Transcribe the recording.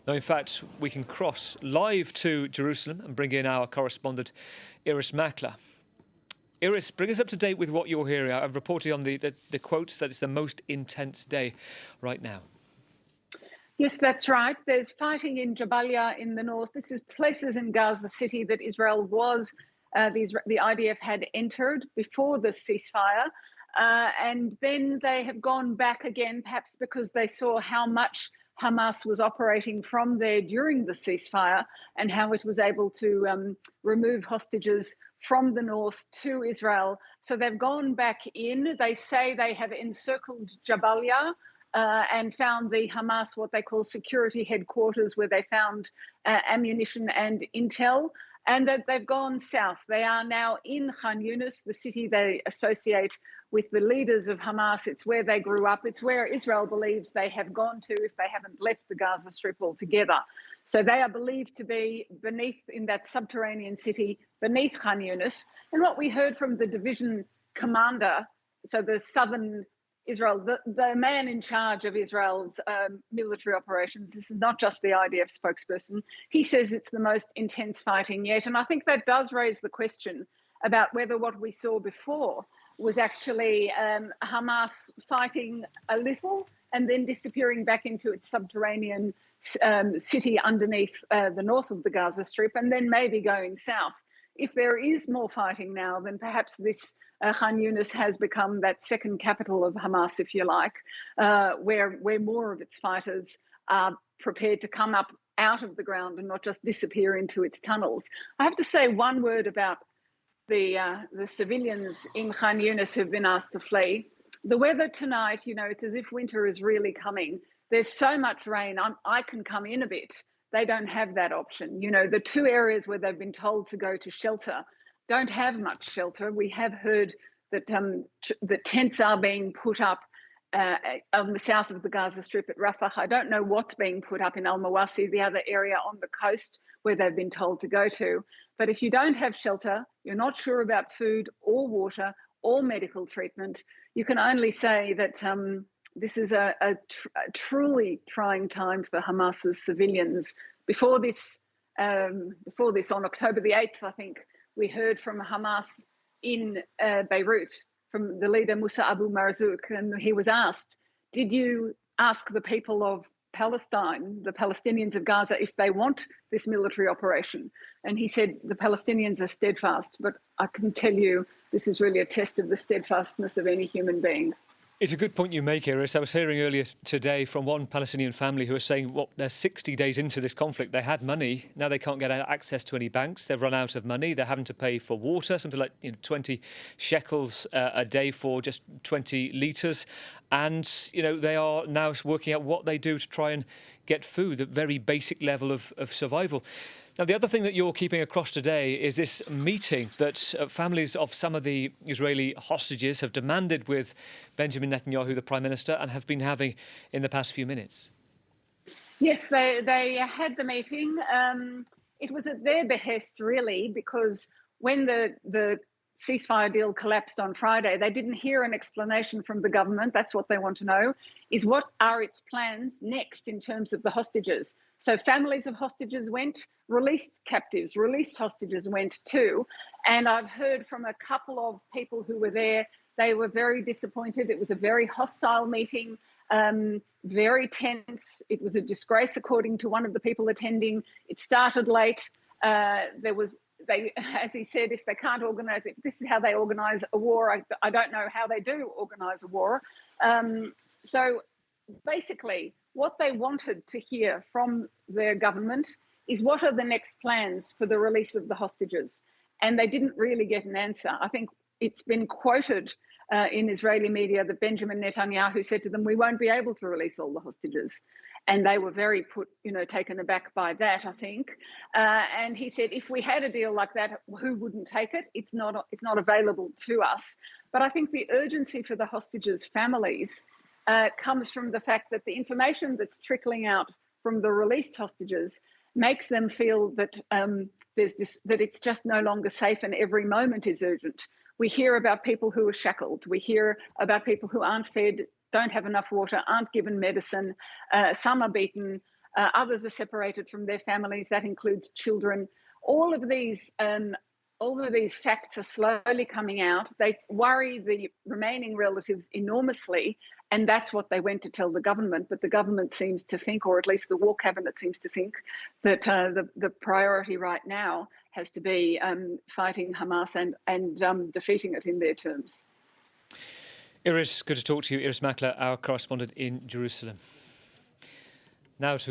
Now, in fact, we can cross live to Jerusalem and bring in our correspondent, Irris Makler. Irris, bring us up to date with what you're hearing. I've reported on the quotes that it's the most intense day right now. Yes, that's right. There's fighting in Jabalia in the north. This is places in Gaza City that Israel was, the IDF had entered before the ceasefire. And then they have gone back again, perhaps because they saw how much Hamas was operating from there during the ceasefire and how it was able to remove hostages from the north to Israel. So they've gone back in. They say they have encircled Jabalia and found the Hamas, what they call security headquarters, where they found ammunition and intel. And that they've gone south. They are now in Khan Yunis, the city they associate with the leaders of Hamas. It's where they grew up. It's where Israel believes they have gone to if they haven't left the Gaza Strip altogether. So they are believed to be beneath, in that subterranean city, beneath Khan Yunis. And what we heard from the division commander, so the southern Israel, the man in charge of Israel's military operations, this is not just the IDF spokesperson, he says it's the most intense fighting yet. And I think that does raise the question about whether what we saw before was actually Hamas fighting a little and then disappearing back into its subterranean city underneath the north of the Gaza Strip and then maybe going south. If there is more fighting now, then perhaps this Khan Yunis has become that second capital of Hamas, if you like, where more of its fighters are prepared to come up out of the ground and not just disappear into its tunnels. I have to say one word about the civilians in Khan Yunis who've been asked to flee. The weather tonight, it's as if winter is really coming. There's so much rain. I can come in a bit. They don't have that option. The two areas where they've been told to go to shelter don't have much shelter. We have heard that the tents are being put up on the south of the Gaza Strip at Rafah. I don't know what's being put up in Al-Mawasi, the other area on the coast where they've been told to go to. But if you don't have shelter, you're not sure about food or water or medical treatment, you can only say that this is a truly trying time for Hamas's civilians. Before this, on October the 8th, I think, we heard from Hamas in Beirut, from the leader Musa Abu Marzouk, and he was asked, did you ask the people of Palestine, the Palestinians of Gaza, if they want this military operation? And he said, the Palestinians are steadfast, but I can tell you this is really a test of the steadfastness of any human being. It's a good point you make, Irris. I was hearing earlier today from one Palestinian family who was saying, they're 60 days into this conflict. They had money. Now they can't get access to any banks. They've run out of money. They're having to pay for water, something like 20 shekels a day for just 20 litres. And, they are now working out what they do to try and get food, the very basic level of survival. Now, the other thing that you're keeping across today is this meeting that families of some of the Israeli hostages have demanded with Benjamin Netanyahu, the Prime Minister, and have been having in the past few minutes. Yes, they had the meeting. It was at their behest, really, because when the ceasefire deal collapsed on Friday, they didn't hear an explanation from the government. That's what they want to know, is what are its plans next in terms of the hostages. So families of hostages went, released captives, released hostages went too. And I've heard from a couple of people who were there, they were very disappointed. It was a very hostile meeting, very tense. It was a disgrace, according to one of the people attending. It started late. As he said, if they can't organise it, this is how they organise a war. I don't know how they do organise a war. So basically, what they wanted to hear from their government is what are the next plans for the release of the hostages? And they didn't really get an answer. I think it's been quoted in Israeli media that Benjamin Netanyahu said to them, we won't be able to release all the hostages. And they were very taken aback by that, I think. And he said, if we had a deal like that, who wouldn't take it? It's not available to us. But I think the urgency for the hostages' families comes from the fact that the information that's trickling out from the released hostages makes them feel that that it's just no longer safe and every moment is urgent. We hear about people who are shackled. We hear about people who aren't fed, don't have enough water, aren't given medicine. Some are beaten. Others are separated from their families. That includes children. All of these facts are slowly coming out. They worry the remaining relatives enormously, and that's what they went to tell the government. But the government seems to think, or at least the War Cabinet seems to think, that the priority right now has to be fighting Hamas and defeating it in their terms. Irris, good to talk to you. Irris Makler, our correspondent in Jerusalem. Now to